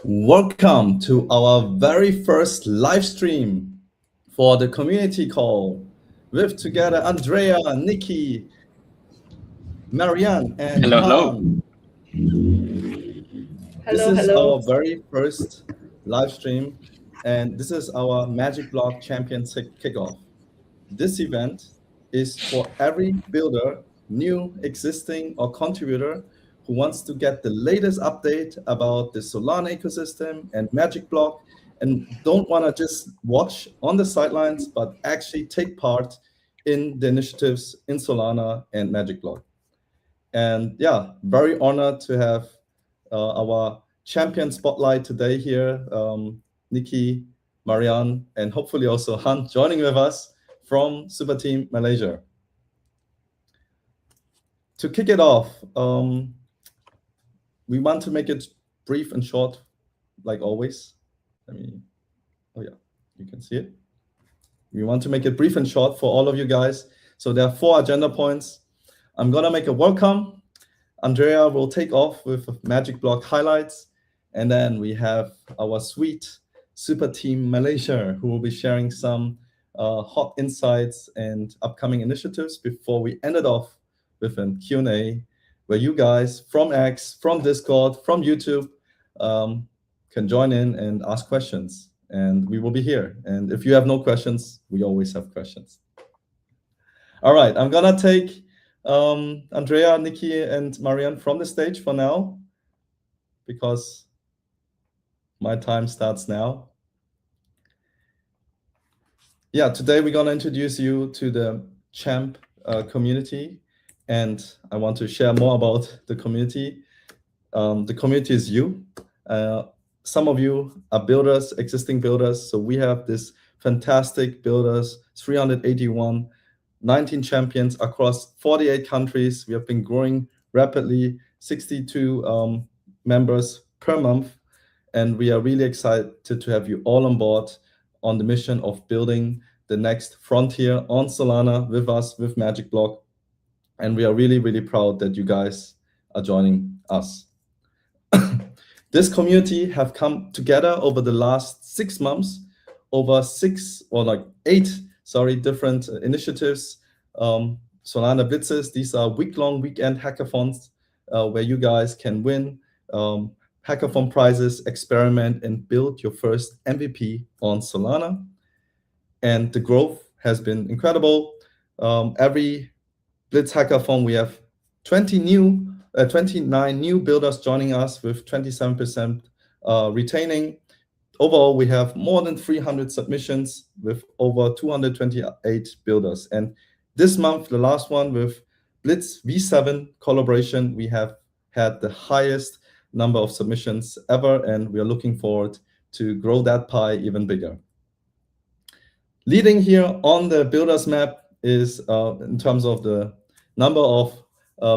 Welcome to our very first live stream for the community call with together Andrea, Nikki, Marianne, and Hello, hello. Han. This Hello, is hello. our very first live stream, and this is our MagicBlock Champions Kickoff. This event is for every builder, new, existing, or contributor who wants to get the latest update about the Solana ecosystem and MagicBlock and don't want to just watch on the sidelines, but actually take part in the initiatives in Solana and MagicBlock. And yeah, very honored to have our champion spotlight today here, Nikki, Marianne, and hopefully also Han joining with us from Superteam Malaysia. To kick it off, we want to make it brief and short, like always. Oh yeah, you can see it. We want to make it brief and short for all of you guys. So there are 4 agenda points. I'm gonna make a welcome. Andrea will take off with MagicBlock highlights. And then we have our sweet Superteam Malaysia, who will be sharing some hot insights and upcoming initiatives before we end it off with a Q&A where you guys from X, from Discord, from YouTube can join in and ask questions. And we will be here. And if you have no questions, we always have questions. All right, I'm gonna take Andrea, Nikki, and Marianne from the stage for now, because my time starts now. Yeah, today we're gonna introduce you to the Champ community, and I want to share more about the community. The community is you. Some of you are builders, existing builders. So we have this fantastic builders, 381, 19 champions across 48 countries. We have been growing rapidly, 62 members per month. And we are really excited to have you all on board on the mission of building the next frontier on Solana with us, with MagicBlock. And we are really, really proud that you guys are joining us. This community have come together over the last 6 months, over 8 different initiatives. Solana Blitzes, these are week-long weekend hackathons where you guys can win hackathon prizes, experiment, and build your first MVP on Solana. And the growth has been incredible. Every Blitz hackathon, we have 29 new builders joining us with 27% retaining. Overall, we have more than 300 submissions with over 228 builders. And this month, the last one with Blitz V7 collaboration, we have had the highest number of submissions ever, and we are looking forward to grow that pie even bigger. Leading here on the builders map is in terms of the number of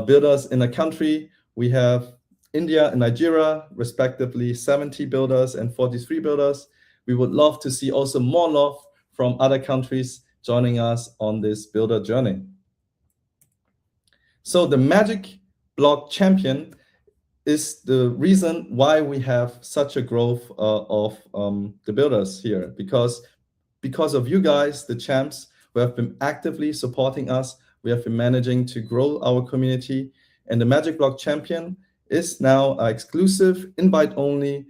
builders in a country, we have India and Nigeria, respectively 70 builders and 43 builders. We would love to see also more love from other countries joining us on this builder journey. So the MagicBlock Champion is the reason why we have such a growth of the builders here, because of you guys, the champs, who have been actively supporting us. We have been managing to grow our community, and the MagicBlock Champion is now an exclusive invite-only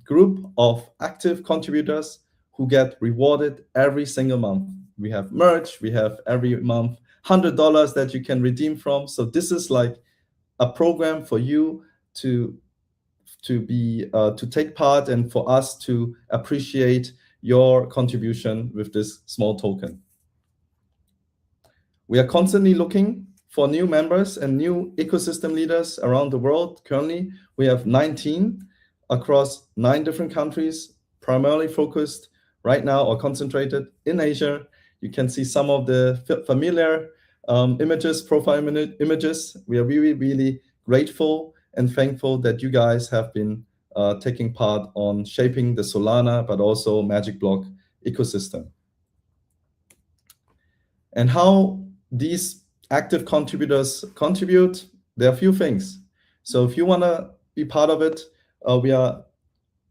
group of active contributors who get rewarded every single month. We have merch, we have every month $100 that you can redeem from. So this is like a program for you to take part and for us to appreciate your contribution with this small token. We are constantly looking for new members and new ecosystem leaders around the world. Currently, we have 19 across 9 different countries, primarily focused right now or concentrated in Asia. You can see some of the familiar images, profile images. We are really, really grateful and thankful that you guys have been taking part on shaping the Solana, but also MagicBlock ecosystem. And how these active contributors contribute, there are a few things. So if you want to be part of it, we are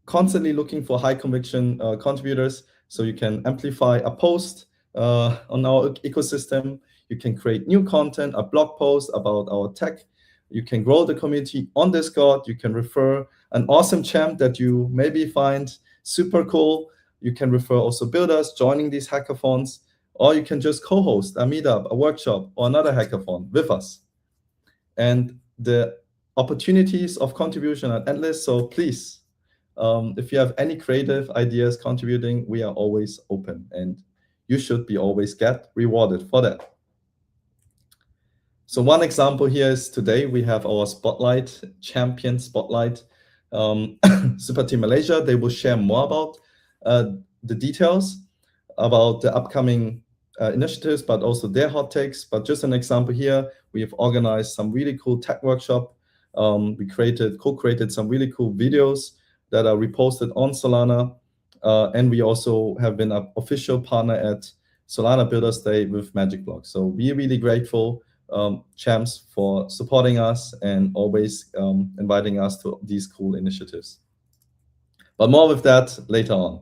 constantly looking for high conviction contributors, so you can amplify a post on our ecosystem. You can create new content, a blog post about our tech. You can grow the community on Discord. You can refer an awesome champ that you maybe find super cool. You can refer also builders joining these hackathons, or you can just co-host a meetup, a workshop, or another hackathon with us. And the opportunities of contribution are endless. So please, if you have any creative ideas contributing, we are always open, and you should be always get rewarded for that. So one example here is today we have our Spotlight, Champion Spotlight, Superteam Malaysia. They will share more about the details about the upcoming initiatives, but also their hot takes. But just an example here, we have organized some really cool tech workshop. We co-created some really cool videos that are reposted on Solana. And we also have been an official partner at Solana Builders Day with MagicBlock. So we're really grateful, champs, for supporting us and always inviting us to these cool initiatives. But more with that later on.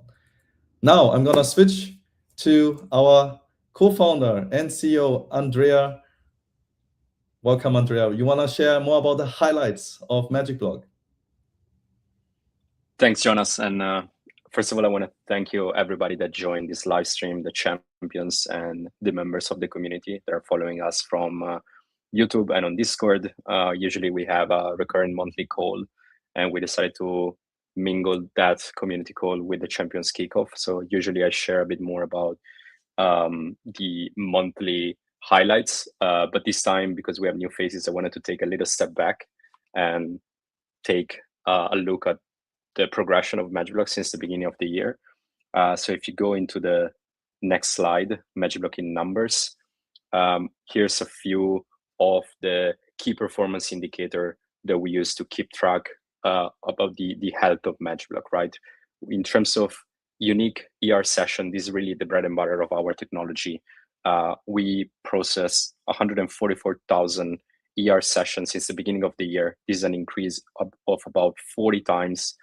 Now I'm gonna switch to our co-founder and CEO, Andrea. Welcome, Andrea. You wanna share more about the highlights of MagicBlock? Thanks, Jonas. And first of all, I want to thank you, everybody that joined this live stream, the champions and the members of the community that are following us from YouTube and on Discord. Usually we have a recurrent monthly call, and we decided to mingle that community call with the champions kickoff. So usually I share a bit more about the monthly highlights, but this time, because we have new faces, I wanted to take a little step back and take a look at the progression of MagicBlock since the beginning of the year. So if you go into the next slide, MagicBlock in numbers, here's a few of the key performance indicator that we use to keep track about the health of MagicBlock, right? In terms of unique ER session, this is really the bread and butter of our technology. We process 144,000 ER sessions since the beginning of the year. This is an increase of about 40 times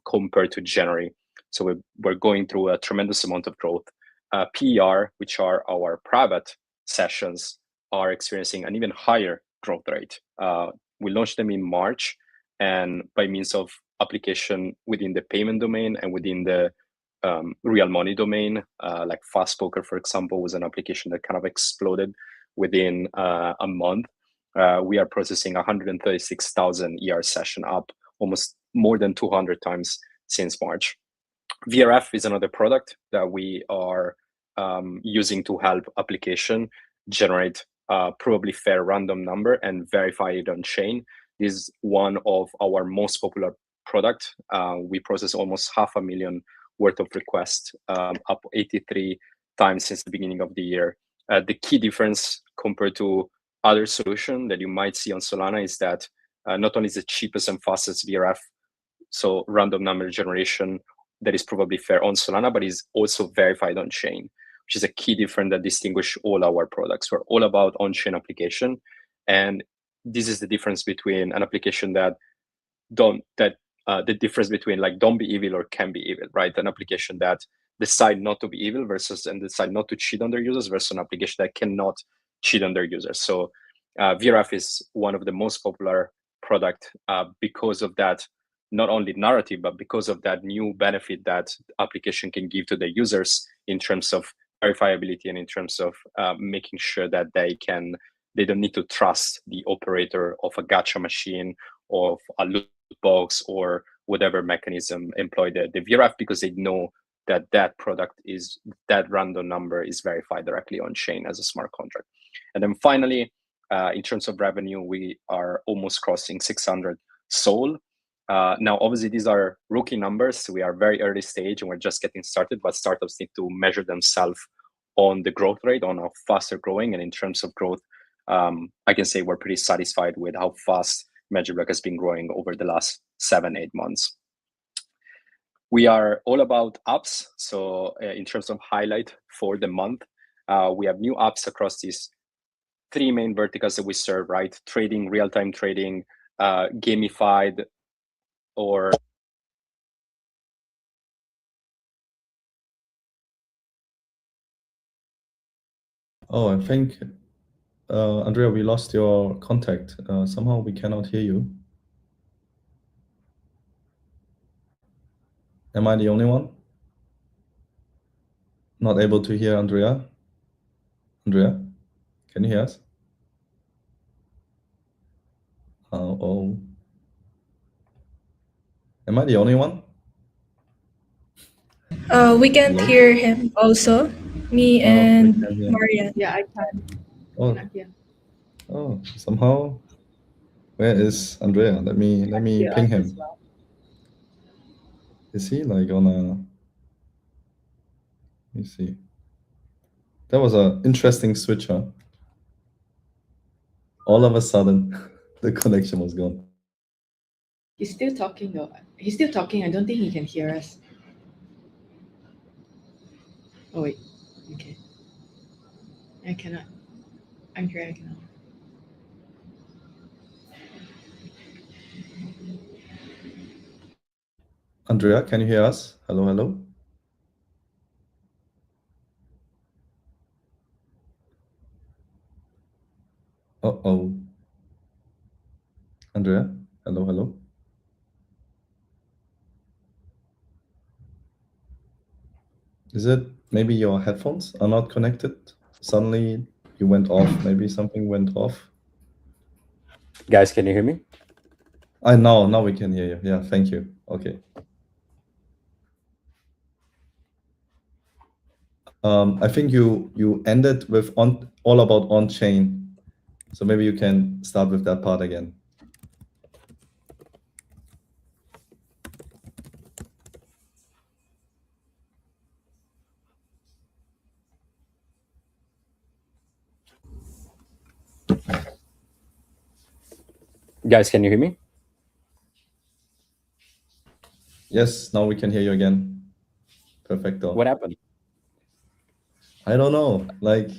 compared to January. So we're going through a tremendous amount of growth. PER, which are our private sessions, are experiencing an even higher growth rate. We launched them in March, and by means of application within the payment domain and within the real money domain, like Fast Poker, for example, was an application that kind of exploded within a month. We are processing 136,000 ER session, up almost more than 200 times since March. VRF is another product that we are using to help application generate probably fair random number and verify it on chain. This is one of our most popular product. We process almost 500,000 worth of requests, up 83 times since the beginning of the year. The key difference compared to other solution that you might see on Solana is that not only is the cheapest and fastest VRF, so random number generation that is probably fair on Solana, but is also verified on chain, which is a key difference that distinguish all our products. We're all about on-chain application, and this is the difference between an application that the difference between like don't be evil or can be evil, right? An application that decide not to be evil versus and decide not to cheat on their users versus an application that cannot cheat on their users. So VRF is one of the most popular product because of that, not only narrative, but because of that new benefit that application can give to the users in terms of verifiability and in terms of making sure that they don't need to trust the operator of a gacha machine, of a loot box, or whatever mechanism employ the VRF, because they know that that product is, that random number is verified directly on chain as a smart contract. And then finally, in terms of revenue, we are almost crossing 600 SOL. Now, obviously, these are rookie numbers. We are very early stage and we're just getting started, but startups need to measure themselves on the growth rate, on how fast they're growing. And in terms of growth, I can say we're pretty satisfied with how fast MagicBlock has been growing over the last 7-8 months. We are all about apps. So in terms of highlight for the month, we have new apps across these 3 main verticals that we serve, right? Trading, real-time trading, gamified, or Oh, I think, Andrea, we lost your contact. Somehow we cannot hear you. Am I the only one? Not able to hear Andrea? Andrea, can you hear us? Oh. Am I the only one? We can't Hello? hear him also. Me Oh, we and can hear. Marian. Yeah, I can. Oh, Cannot hear. oh, somehow. Where is Andrea? Let me Hear ping us as him. well. Is he like on a? Let me see. That was an interesting switch, huh? All of a sudden, the connection was gone. He's still talking though. He's still talking. I don't think he can hear us. Oh wait. Okay. I cannot. I'm sure I cannot. Andrea, can you hear us? Hello, hello. Uh-oh. Andrea, hello, hello. Is it maybe your headphones are not connected? Suddenly you went off. Maybe something went off. Guys, can you hear me? Now we can hear you. Yeah, thank you. Okay. I think you ended with all about on-chain. So maybe you can start with that part again. Guys, can you hear me? Yes, now we can hear you again. Perfecto. What happened? I don't know, like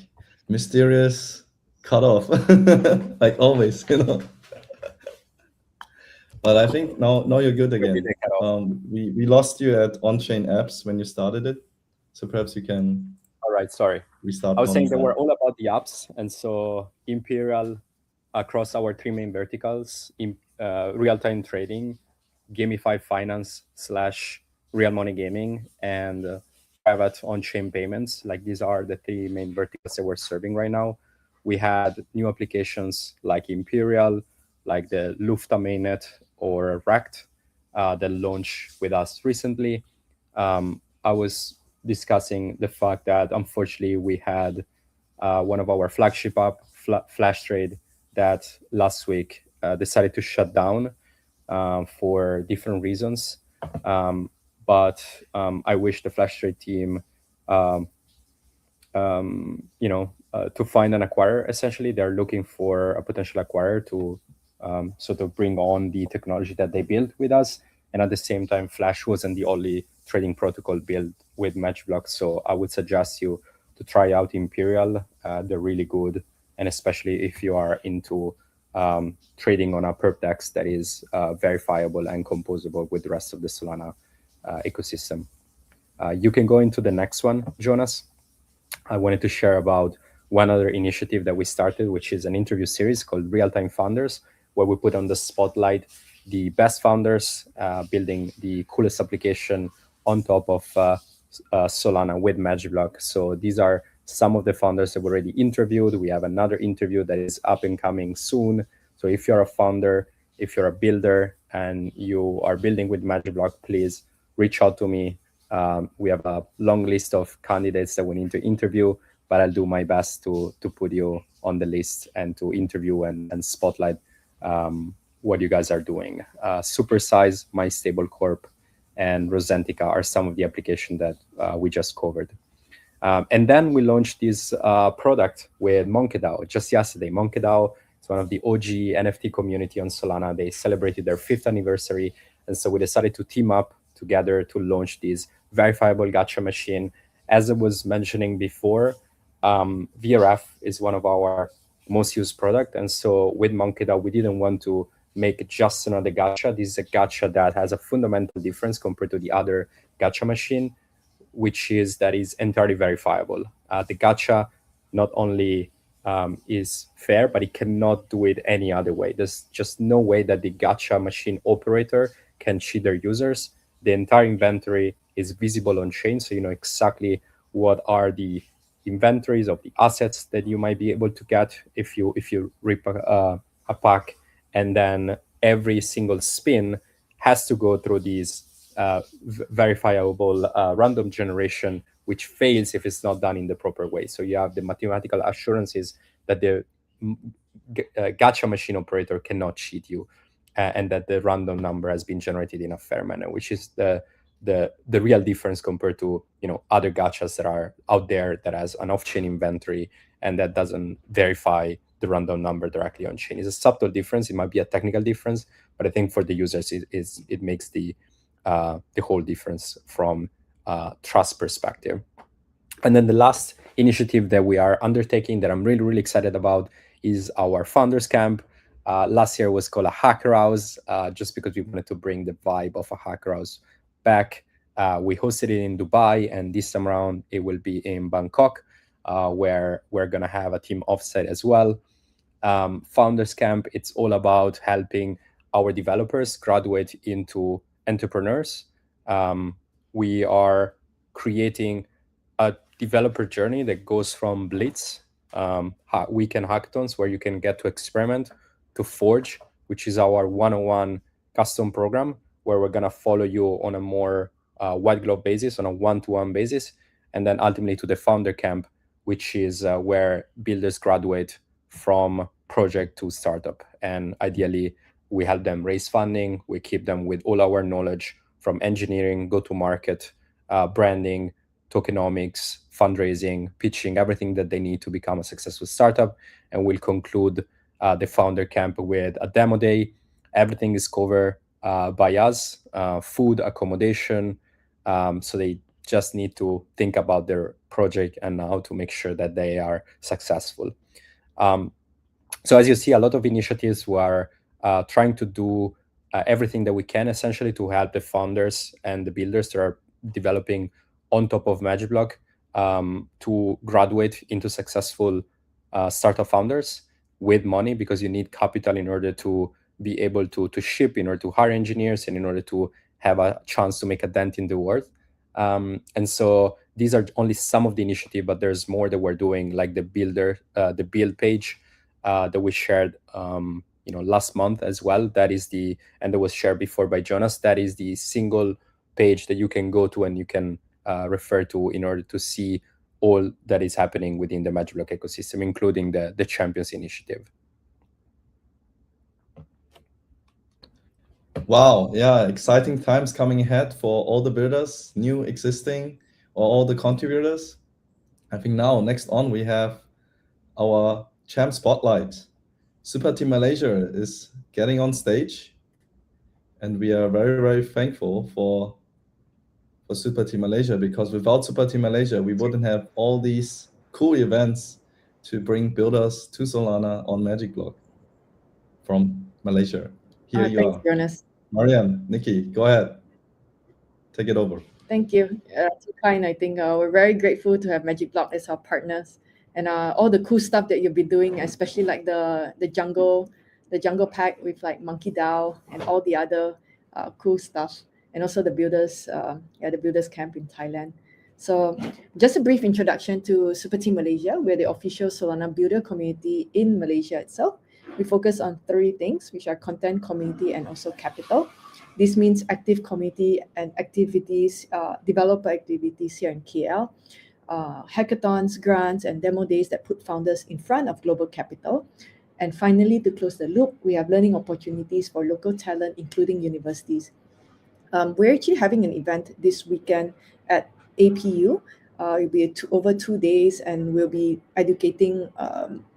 mysterious cut off, like always, you know. But I think now you're good again. they cut off. We lost you at on-chain apps when you started it, so perhaps you can All right, sorry. restart. I was saying they that. were all about the apps, and so Imperial across our three main verticals: real-time trading, gamified finance / real money gaming, and private on-chain payments. Like these are the three main verticals that we're serving right now. We had new applications like Imperial, like the Lufta mainnet or Rect that launched with us recently. I was discussing the fact that unfortunately we had one of our flagship app, Flash Trade, that last week decided to shut down for different reasons. But I wish the Flash Trade team, to find an acquirer. Essentially, they're looking for a potential acquirer to sort of bring on the technology that they built with us. And at the same time, Flash wasn't the only trading protocol built with MagicBlock. So I would suggest you to try out Imperial. They're really good. And especially if you are into trading on a perp DEX that is verifiable and composable with the rest of the Solana ecosystem. You can go into the next one, Jonas. I wanted to share about one other initiative that we started, which is an interview series called Real-Time Founders, where we put on the spotlight the best founders building the coolest application on top of Solana with MagicBlock. So these are some of the founders that we already interviewed. We have another interview that is up and coming soon. So if you're a founder, if you're a builder, and you are building with MagicBlock, please reach out to me. We have a long list of candidates that we need to interview, but I'll do my best to put you on the list and to interview and spotlight what you guys are doing. Supersize, My Stable Corp, and Rosentica are some of the applications that we just covered. And then we launched this product with MonkeyDAO just yesterday. MonkeyDAO is one of the OG NFT community on Solana. They celebrated their 5th anniversary. And so we decided to team up together to launch this verifiable gacha machine. As I was mentioning before, VRF is one of our most used product. And so with MonkeyDAO, we didn't want to make just another gacha. This is a gacha that has a fundamental difference compared to the other gacha machine, which is that is entirely verifiable. The gacha not only is fair, but it cannot do it any other way. There's just no way that the gacha machine operator can cheat their users. The entire inventory is visible on chain, so you know exactly what are the inventories of the assets that you might be able to get if you rip a pack, and then every single spin has to go through these verifiable random generation, which fails if it's not done in the proper way. So you have the mathematical assurances that the gacha machine operator cannot cheat you, and that the random number has been generated in a fair manner, which is the real difference compared to other gachas that are out there that has an off-chain inventory and that doesn't verify the random number directly on chain. It's a subtle difference. It might be a technical difference, but I think for the users it makes the whole difference from trust perspective. And then the last initiative that we are undertaking that I'm really, really excited about is our Founders Camp. Last year was called a Hacker House, just because we wanted to bring the vibe of a Hacker House back. We hosted it in Dubai, and this time around it will be in Bangkok, where we're going to have a team offsite as well. Founders Camp, it's all about helping our developers graduate into entrepreneurs. We are creating a developer journey that goes from Blitz, weekend hackathons where you can get to experiment, to Forge, which is our 101 custom program, where we're going to follow you on a more white glove basis, on a one-to-one basis, and then ultimately to the Founder Camp, which is where builders graduate from project to startup. And ideally, we help them raise funding. We keep them with all our knowledge from engineering, go-to-market, branding, tokenomics, fundraising, pitching, everything that they need to become a successful startup. And we'll conclude the Founder Camp with a demo day. Everything is covered by us, food, accommodation. So they just need to think about their project and how to make sure that they are successful. So as you see, a lot of initiatives who are trying to do everything that we can essentially to help the founders and the builders that are developing on top of MagicBlock to graduate into successful startup founders with money, because you need capital in order to be able to ship, in order to hire engineers, and in order to have a chance to make a dent in the world. And so these are only some of the initiative, but there's more that we're doing, like the build page that we shared last month as well. And that was shared before by Jonas. That is the single page that you can go to and you can refer to in order to see all that is happening within the MagicBlock ecosystem, including the Champions initiative. Wow, yeah, exciting times coming ahead for all the builders, new, existing, or all the contributors. I think now, next on, we have our Champ Spotlight. Superteam Malaysia is getting on stage, and we are very, very thankful for Superteam Malaysia, because without Superteam Malaysia, we wouldn't have all these cool events to bring builders to Solana on MagicBlock from Malaysia. Here you Thanks, are. Jonas. Mariam, Nikki, go ahead. Take it over. Thank you. Too kind. I think we're very grateful to have MagicBlock as our partners, and all the cool stuff that you've been doing, especially like the jungle pack with like Monkey DAO and all the other cool stuff, and also the builders camp in Thailand. So just a brief introduction to Superteam Malaysia. We're the official Solana builder community in Malaysia itself. We focus on 3 things, which are content, community, and also capital. This means active community and activities, developer activities here in KL, hackathons, grants, and demo days that put founders in front of global capital. And finally, to close the loop, we have learning opportunities for local talent, including universities. We're actually having an event this weekend at APU. It'll be over 2 days, and we'll be educating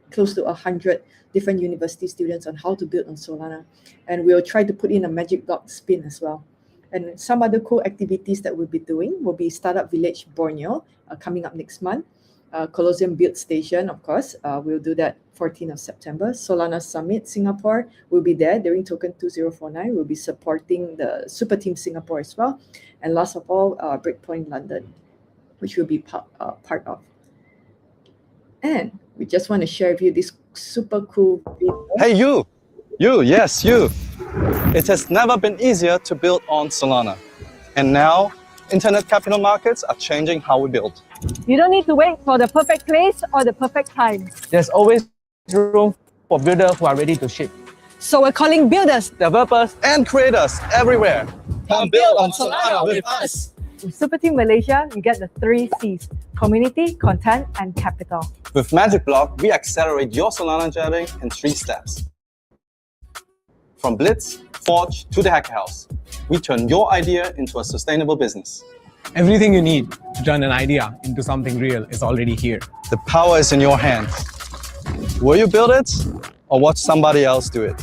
close to 100 different university students on how to build on Solana. And we'll try to put in a MagicBlock spin as well. And some other cool activities that we'll be doing will be Startup Village Borneo coming up next month. Colosseum Build Station, of course. We'll do that 14th of September. Solana Summit Singapore will be there during Token 2049. We'll be supporting the Super Team Singapore as well. And last of all, Breakpoint London, which we'll be part of. And we just want to share with you this super cool video. Hey, you! Yes, you! It has never been easier to build on Solana. And now, internet capital markets are changing how we build. You don't need to wait for the perfect place or the perfect time. There's always room for builders who are ready to ship. So we're calling builders, Developers, And creators everywhere. Come build on Solana with us! with Superteam Malaysia, you get the 3 C's: community, content, and capital. With MagicBlock, we accelerate your Solana journey in 3 steps. From Blitz, Forge, to the Hacker House, we turn your idea into a sustainable business. everything you need to turn an idea into something real is already here. The power is in your hands. Will you build it or watch somebody else do it?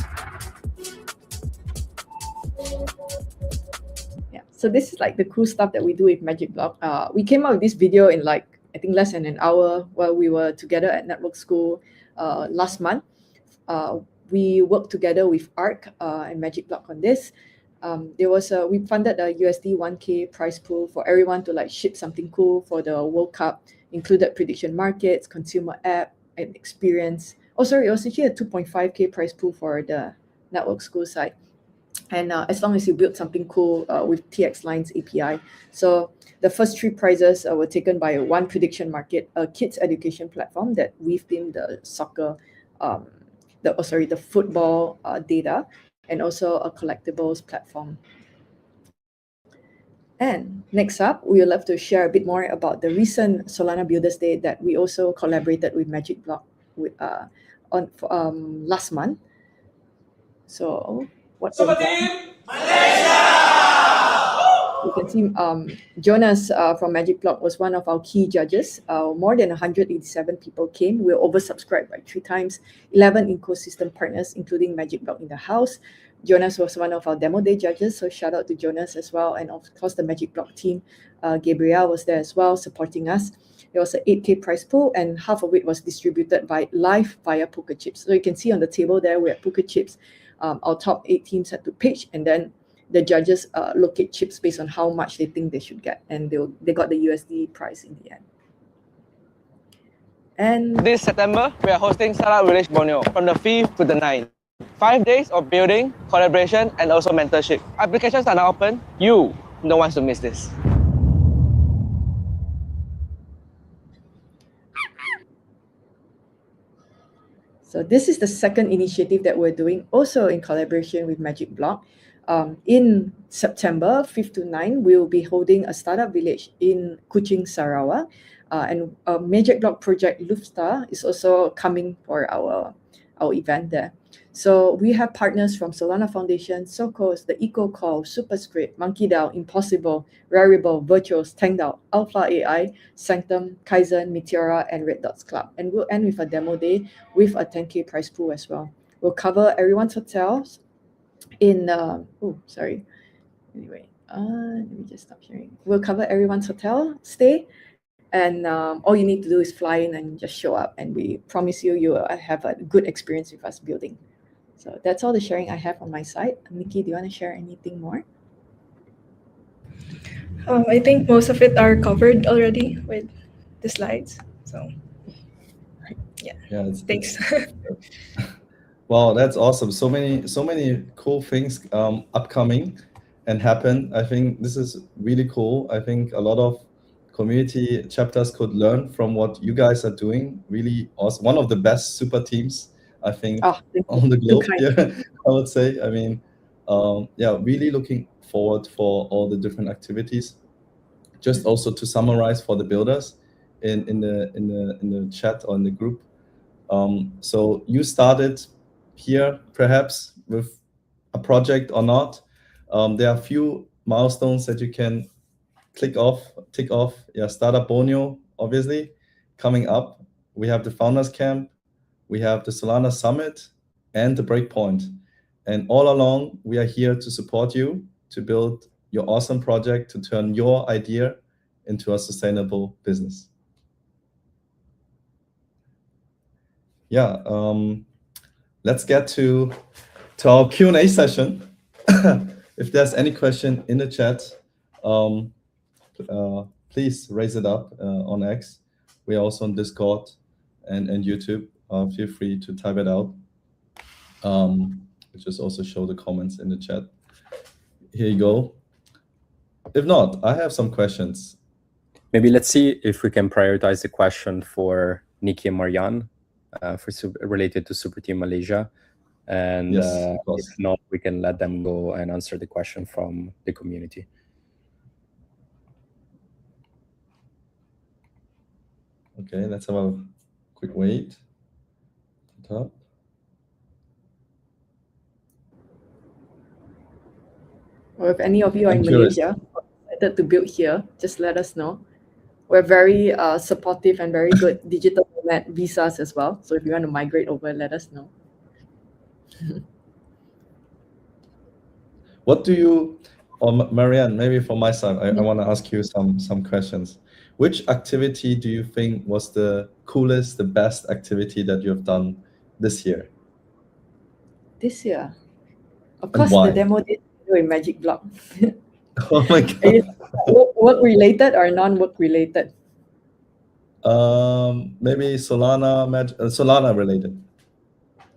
Yeah, so this is like the cool stuff that we do with MagicBlock. We came out with this video in like, I think less than an hour while we were together at Network School last month. We worked together with ARC and MagicBlock on this. We funded a USD 1K prize pool for everyone to like ship something cool for the World Cup, included prediction markets, consumer app, and experience. Oh, sorry, it was actually a 2.5K prize pool for the Network School site. And as long as you build something cool with TX Line's API. So the first 3 prizes were taken by One Prediction Market, a kids education platform that weaved in the soccer, the football data, and also a collectibles platform. And next up, we would love to share a bit more about the recent Solana Builders Day that we also collaborated with MagicBlock with, on last month. So what Superteam Malaysia! you can see Jonas from MagicBlock was one of our key judges. More than 187 people came. We were oversubscribed by 3 times. 11 ecosystem partners, including MagicBlock in the house. Jonas was one of our demo day judges, so shout out to Jonas as well. And of course, the MagicBlock team, Gabrielle was there as well, supporting us. There was an 8K prize pool, and half of it was distributed live via poker chips. So you can see on the table there, we have poker chips. Our top 8 teams had to pitch, and then the judges locate chips based on how much they think they should get, and they got the USD prize in the end. And This September, we are hosting Startup Village Borneo from the 5th to the 9th. 5 days of building, collaboration, and also mentorship. Applications are now open. You don't want to miss this. so this is the second initiative that we're doing, also in collaboration with MagicBlock. In September 5th to 9th, we will be holding a startup village in Kuching, Sarawak. And a MagicBlock project, Lufstar, is also coming for our event there. So we have partners from Solana Foundation, Socos, the EcoCall, Superscript, MonkeyDAO, Impossible, Rarible, Virtuos, Tangdao, Alpha AI, Sanctum, Kaizen, Meteora, and Red Dots Club. And we'll end with a demo day with a 10K prize pool as well. We'll cover everyone's hotels in, Anyway, let me just stop sharing. We'll cover everyone's hotel stay. And all you need to do is fly in and just show up. And we promise you will have a good experience with us building. So that's all the sharing I have on my side. Nikki, do you want to share anything more? I think most of it are covered already with the slides. So Yeah, thanks. Wow, that's awesome. So many cool things upcoming and happen. I think this is really cool. I think a lot of community chapters could learn from what you guys are doing. Really awesome. One of the best super teams, I think, on the globe. Yeah, I would say. I mean, really looking forward for all the different activities. Just also to summarize for the builders in the chat or in the group. So you started here perhaps with a project or not. There are a few milestones that you can tick off. Yeah, Startup Borneo, obviously, coming up. We have the Founders Camp, we have the Solana Summit, and the Breakpoint. And all along, we are here to support you to build your awesome project, to turn your idea into a sustainable business. Yeah, let's get to our Q&A session. If there's any question in the chat, please raise it up on X. We are also on Discord. and YouTube. Feel free to type it out. Just also show the comments in the chat. Here you go. If not, I have some questions. Maybe let's see if we can prioritize the question for Nikki and Marianne related to Superteam Malaysia. And Yes, of course. if not, we can let them go and answer the question from the community. Okay, let's have a quick wait. Top. Or if any of you are I'm in curious. Malaysia, excited to build here, just let us know. We're very supportive and very good digital nomad visas as well. So if you want to migrate over, let us know. What do you, or Marianne, maybe from my side, I want to ask you some questions. Which activity do you think was the coolest, the best activity that you have done this year? This year, of And course, why? the demo did in MagicBlock. Oh my God. Work related or non-work related? Maybe Solana related.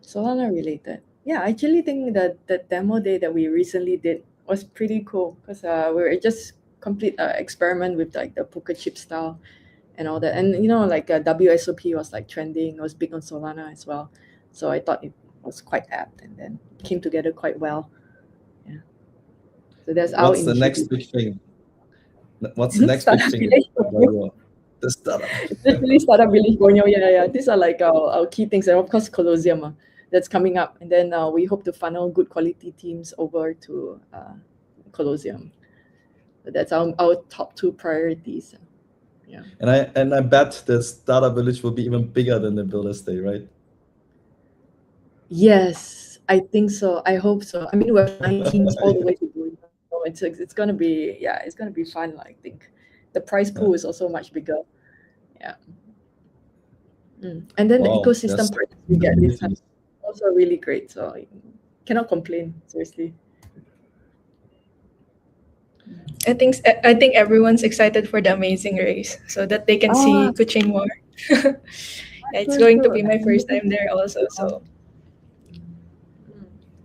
Solana related. Yeah, I actually think that the demo day that we recently did was pretty cool because we were just complete experiment with like the poker chip style and all that. And you know, like WSOP was like trending, it was big on Solana as well. So I thought it was quite apt and then came together quite well. Yeah. So that's our What's the next initiative. big thing? What's the next big Startup thing? Village. The startup. Literally Startup Village Borneo. Yeah. These are like our key things. And of course, Colosseum that's coming up. And then we hope to funnel good quality teams over to Colosseum. So that's our top two priorities. Yeah. And I bet the Startup Village will be even bigger than the Builders Day, right? Yes, I think so. I hope so. I mean, we're 9 teams all the way to Borneo. So it's gonna be fun. I think the prize pool is also much bigger. Yeah. And then the Wow, ecosystem that's partners we get this time communities. also really great. So cannot complain, seriously. I think everyone's excited for the amazing race so that they can see Kuching more. Yeah, it's going to be my first time there also.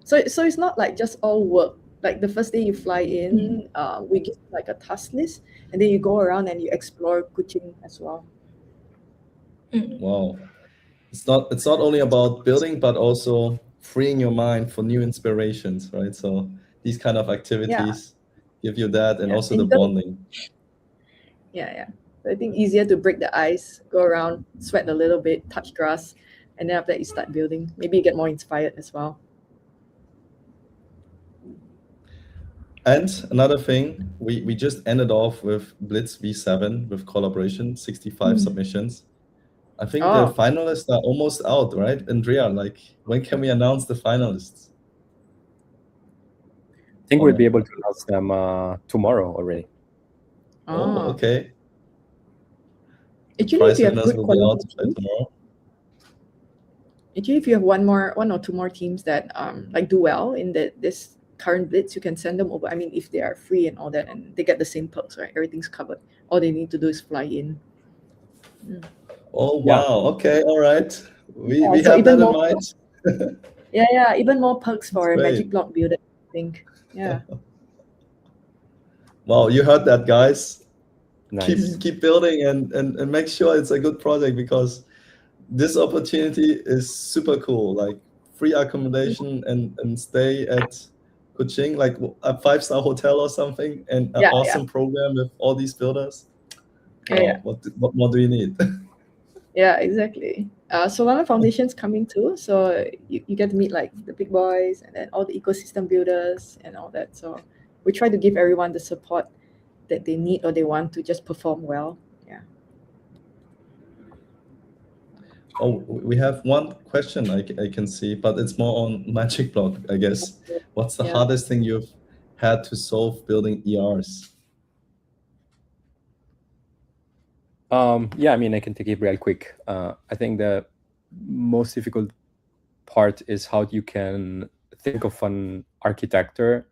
So it's not like just all work. Like the first day you fly in, we give like a task list, and then you go around and you explore Kuching as well. Wow. It's not only about building, but also freeing your mind for new inspirations, right? So these kind of activities give you that, and also the bonding. Yeah. So I think easier to break the ice, go around, sweat a little bit, touch grass, and then after that you start building. Maybe you get more inspired as well. And another thing, we just ended off with Blitz V7 with collaboration, 65 submissions. I think the finalists are almost out, right? Andrea, like, when can we announce the finalists? I think we'll be able to announce them tomorrow already. Oh, okay. Actually, if you have good will be out quality, tomorrow. Actually, if you have one or two more teams that like do well in this current blitz, you can send them over. I mean, if they are free and all that, and they get the same perks, right? Everything's covered. All they need to do is fly in. Oh wow! Okay, all right. We have so that in mind. Yeah. Even more perks for a great. MagicBlock builder, I think. Yeah. Wow, you heard that, guys. Nice. Keep building and make sure it's a good project, because this opportunity is super cool. Like free accommodation and stay at Kuching, like a 5-star hotel or something, and an awesome program with all these builders. What more do you need? Yeah, exactly. Solana Foundation's coming too, so you get to meet like the big boys and then all the ecosystem builders and all that. So we try to give everyone the support that they need or they want to just perform well. Yeah. Oh, we have one question I can see, but it's more on MagicBlock, I guess. What's the hardest thing you've had to solve building ERs? Yeah, I mean, I can take it real quick. I think the most difficult part is how you can think of an architecture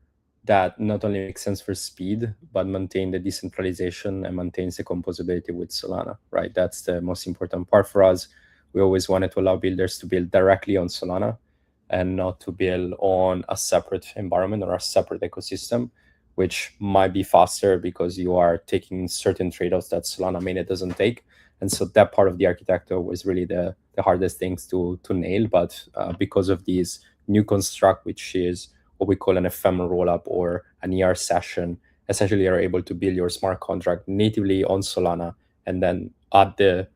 that not only makes sense for speed, but maintain the decentralization and maintains the composability with Solana, right? That's the most important part for us. we always wanted to allow builders to build directly on Solana and not to build on a separate environment or a separate ecosystem, which might be faster because you are taking certain trade-offs that Solana mainnet doesn't take. And so that part of the architecture was really the hardest things to nail. But because of these new construct, which is what we call an ephemeral rollup or an ER session, essentially you're able to build your smart contract natively on Solana and then add the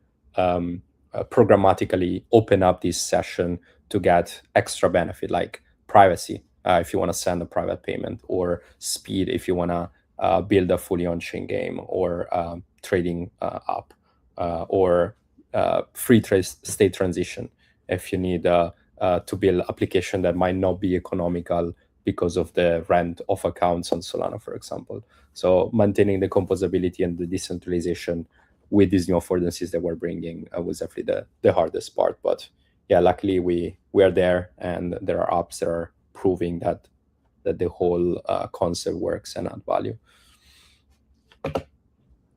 programmatically open up this session to get extra benefit like privacy if you want to send a private payment, or speed if you want to build a fully on-chain game, or trading app, or free state transition if you need to build application that might not be economical because of the rent of accounts on Solana, for example. So maintaining the composability and the decentralization with these new affordances that we're bringing was definitely the hardest part. But yeah, luckily we are there, and there are apps that are proving that the whole concept works and add value.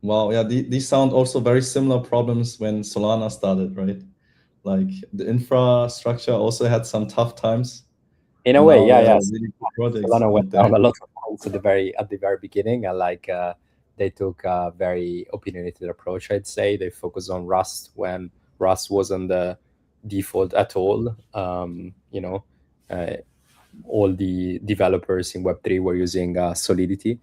Wow, yeah, these sound also very similar problems when Solana started, right? Like the infrastructure also had some tough times. In a way, yeah. Really good projects Solana went out down there. a lot of points at the very beginning, and like they took a very opinionated approach. I'd say they focused on Rust when Rust wasn't the default at all. All the developers in Web3 were using Solidity,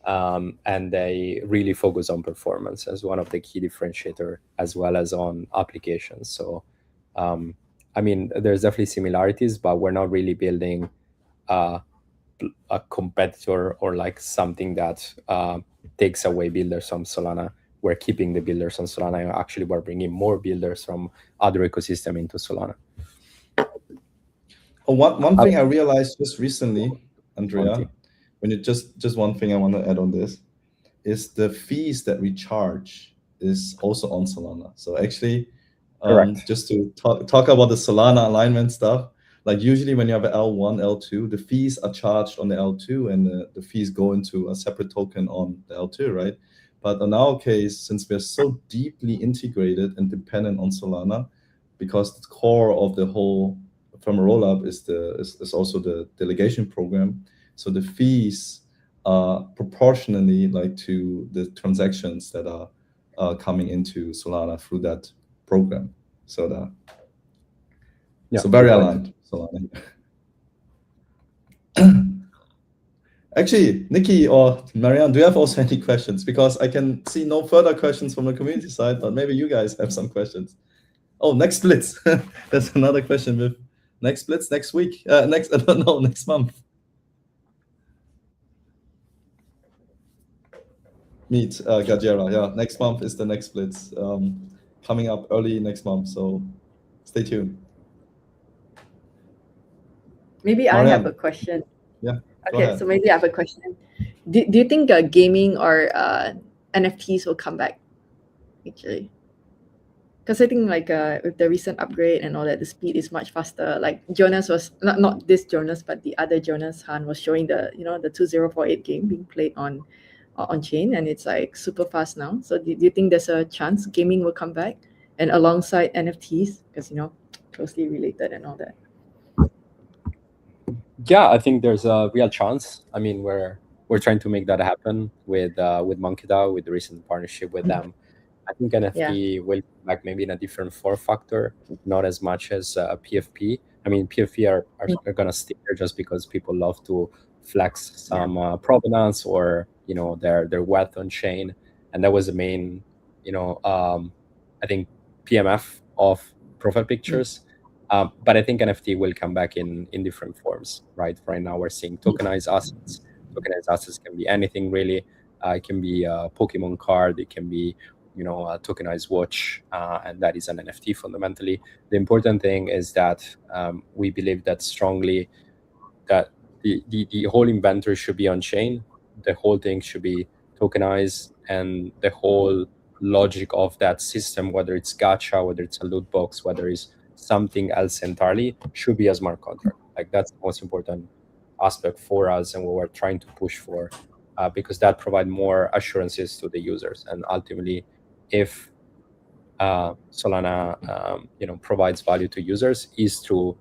and they really focus on performance as one of the key differentiator, as well as on applications. So, I mean, there's definitely similarities, but we're not really building a competitor or like something that takes away builders from Solana. We're keeping the builders on Solana, and actually we're bringing more builders from other ecosystem into Solana. Oh, one thing I realized just recently, Andrea, when you just one thing I want to add on this is the fees that we charge is also on Solana. So actually, just to talk about the Solana alignment stuff, like usually when you have an L1, L2, the fees are charged on the L2, and the fees go into a separate token on the L2, right? But in our case, since we're so deeply integrated and dependent on Solana, because the core of the whole from a rollup is also the delegation program, so the fees are proportionally like to the transactions that are coming into Solana through that program. So so very aligned Solana. Actually, Nikki or Marianne, do you have also any questions? Because I can see no further questions from the community side, but maybe you guys have some questions. Oh, next splits. That's another question with next splits next week. Next month. Meet Gajera. Yeah, next month is the next splits. Coming up early next month. So stay tuned. Maybe Marianne. I have a question. Yeah. Okay, so maybe I have a question. Do you think gaming or NFTs will come back, actually? Because I think like with the recent upgrade and all that, the speed is much faster. Like Jonas was not this Jonas, but the other Jonas Han was showing the the 2048 game being played on chain, and it's like super fast now. So do you think there's a chance gaming will come back, and alongside NFTs, because closely related and all that? Yeah, I think there's a real chance. I mean, we're trying to make that happen with MonkeyDAO, with the recent partnership with them. I think NFT will come back maybe in a different form factor, not as much as PFP. I mean, PFP are going to stay there just because people love to flex some provenance or their wealth on chain, and that was the main I think PMF of profile pictures. But I think NFT will come back in different forms, right? Right now we're seeing tokenized assets. Tokenized assets can be anything really. It can be a Pokemon card. It can be a tokenized watch, and that is an NFT fundamentally. The important thing is that we believe that strongly that the whole inventory should be on chain. The whole thing should be tokenized, and the whole logic of that system, whether it's gacha, whether it's a loot box, whether it's something else entirely, should be a smart contract. Like that's the most important aspect for us and what we're trying to push for, because that provides more assurances to the users. And ultimately, if Solana provides value to users is through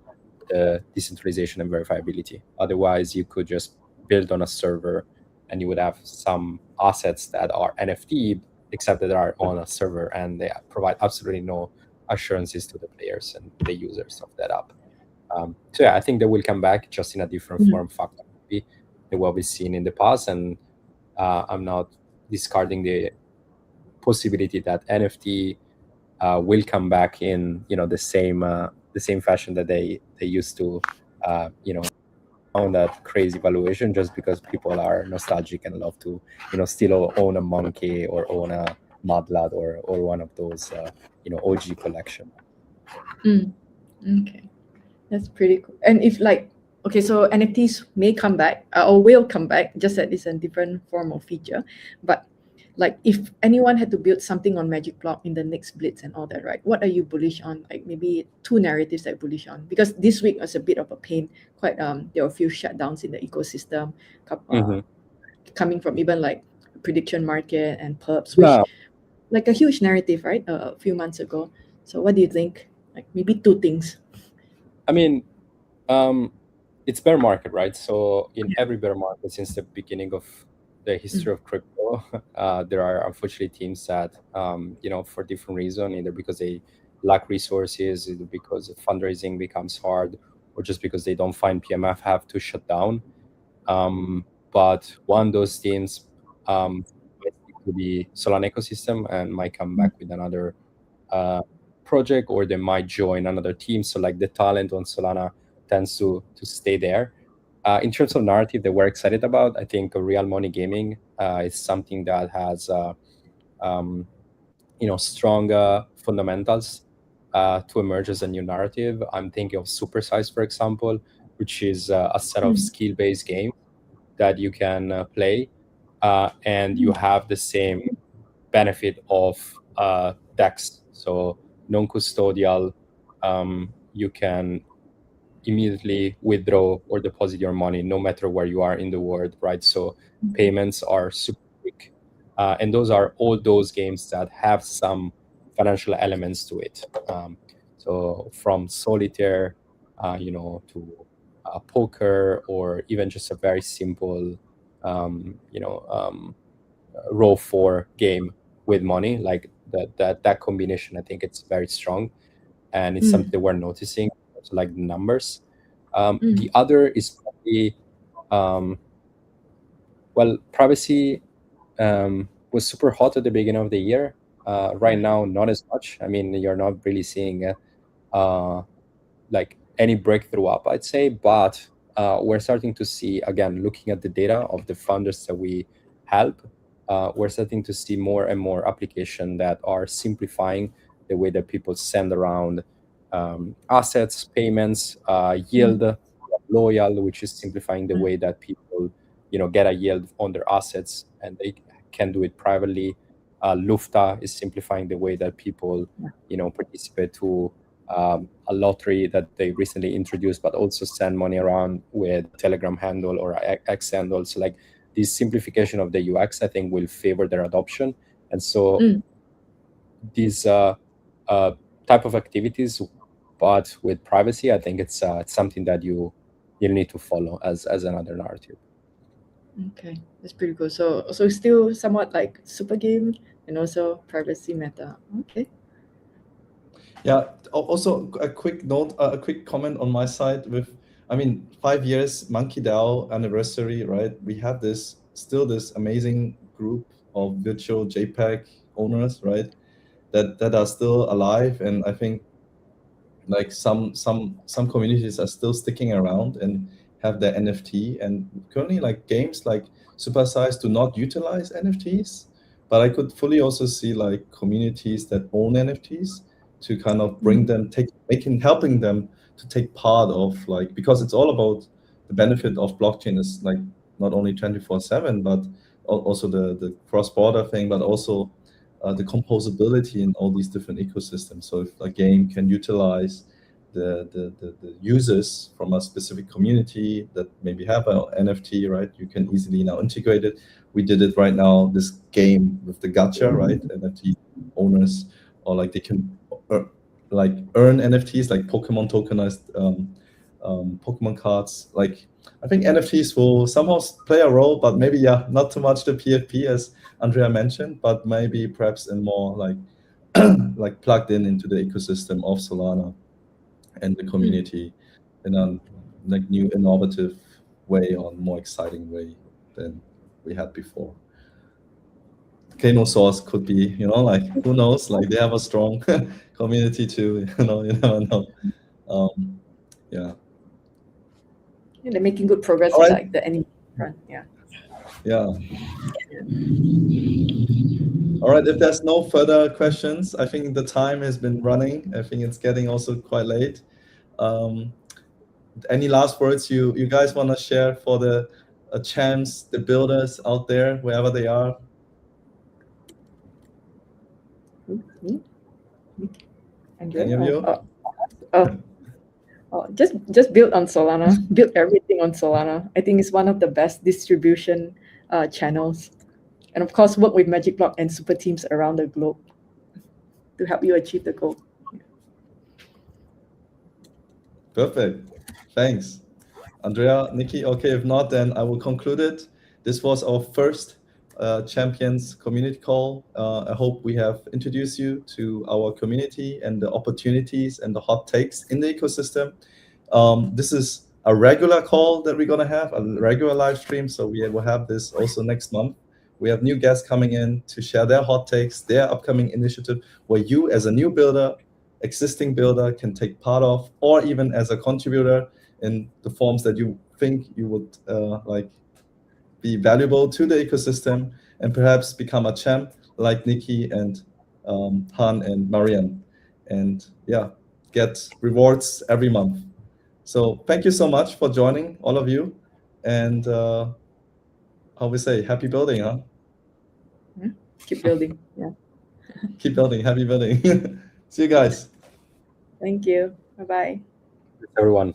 the decentralization and verifiability. Otherwise, you could just build on a server and you would have some assets that are NFT, except that they are on a server and they provide absolutely no assurances to the players and the users of that app. So yeah, I think they will come back just in a different form factor than what we've seen in the past. And I'm not discarding the possibility that NFT will come back in the same fashion that they used to on that crazy valuation, just because people are nostalgic and love to still own a monkey or own a Mudlot or one of those OG collection. Okay, that's pretty cool. And if okay, so NFTs may come back or will come back, just that it's a different form or feature. But if anyone had to build something on MagicBlock in the next Blitz and all that, right? What are you bullish on? Maybe 2 narratives that you're bullish on, because this week was a bit of a pain. Quite there were a few shutdowns in the ecosystem, coming from even prediction market and perps, which a huge narrative, right? A few months ago. So what do you think? Maybe 2 things. I mean, it's bear market, right? So in every bear market since the beginning of the history of crypto, there are unfortunately teams that, for different reasons, either because they lack resources, either because fundraising becomes hard, or just because they don't find PMF, have to shut down. But one of those teams to the Solana ecosystem and might come back with another project, or they might join another team. So the talent on Solana tends to stay there. In terms of narrative that we're excited about, I think real money gaming is something that has strong fundamentals to emerge as a new narrative. I'm thinking of Supersize, for example, which is a set of skill-based games that you can play, and you have the same benefit of DEX, so non-custodial. You can immediately withdraw or deposit your money no matter where you are in the world, right? So payments are super quick, and those are all those games that have some financial elements to it. So from solitaire, to poker, or even just a very simple, roll 4 game with money, that combination, I think it's very strong, and it's something that we're noticing. So the numbers. The other is probably, privacy was super hot at the beginning of the year. Right now, not as much. I mean, you're not really seeing any breakthrough up, I'd say, but we're starting to see, again, looking at the data of the founders that we help, we're starting to see more and more applications that are simplifying the way that people send around assets, payments, yield, loyal, which is simplifying the way that people, get a yield on their assets, and they can do it privately. Lufta is simplifying the way that people, participate to a lottery that they recently introduced, but also send money around with Telegram handle or X handle. So this simplification of the UX, I think, will favor their adoption. And so these type of activities, but with privacy, I think it's something that you need to follow as another narrative. Okay, that's pretty cool. So still somewhat like super game and also privacy meta. Okay. Yeah. Also, a quick note, a quick comment on my side. 5 years Monkey DAO anniversary, right? We have this amazing group of virtual JPEG owners, right? That are still alive, and I think some communities are still sticking around and have their NFT. And currently, games like Supersize do not utilize NFTs, but I could fully also see communities that own NFTs to kind of bring them, helping them to take part of because it's all about the benefit of blockchain is not only 24/7, but also the cross-border thing, but also the composability in all these different ecosystems. So if a game can utilize the users from a specific community that maybe have an NFT, right, you can easily now integrate it. We did it right now, this game with the gacha, right? NFT owners or like they can like earn NFTs, like Pokemon tokenized Pokemon cards. Like I think NFTs will somehow play a role, but maybe not too much the PFP as Andrea mentioned, but maybe perhaps in more like like plugged into the ecosystem of Solana and the community in a like new innovative way or more exciting way than we had before. Kano Source could be, like who knows? Like they have a strong community too. You never know. Yeah. They're making good progress All with right. like the anime front. Yeah. Yeah. All right. If there's no further questions, I think the time has been running. I think it's getting also quite late. Any last words you guys want to share for the champs, the builders out there, wherever they are? Andrea? Any of you? Just build on Solana. Build everything on Solana. I think it's one of the best distribution channels. And of course, work with MagicBlock and super teams around the globe to help you achieve the goal. Perfect. Thanks. Andrea, Nikki, okay, if not, then I will conclude it. This was our first Champions community call. I hope we have introduced you to our community and the opportunities and the hot takes in the ecosystem. This is a regular call that we're gonna have, a regular live stream. So we will have this also next month. We have new guests coming in to share their hot takes, their upcoming initiative, where you as a new builder, existing builder can take part of, or even as a contributor in the forms that you think you would like be valuable to the ecosystem, and perhaps become a champ like Nikki and Han and Marian, and get rewards every month. So thank you so much for joining, all of you, and how we say, happy building, huh? Keep building. Yeah. Keep building, happy building. See you guys. Thank you. Bye-bye. Everyone.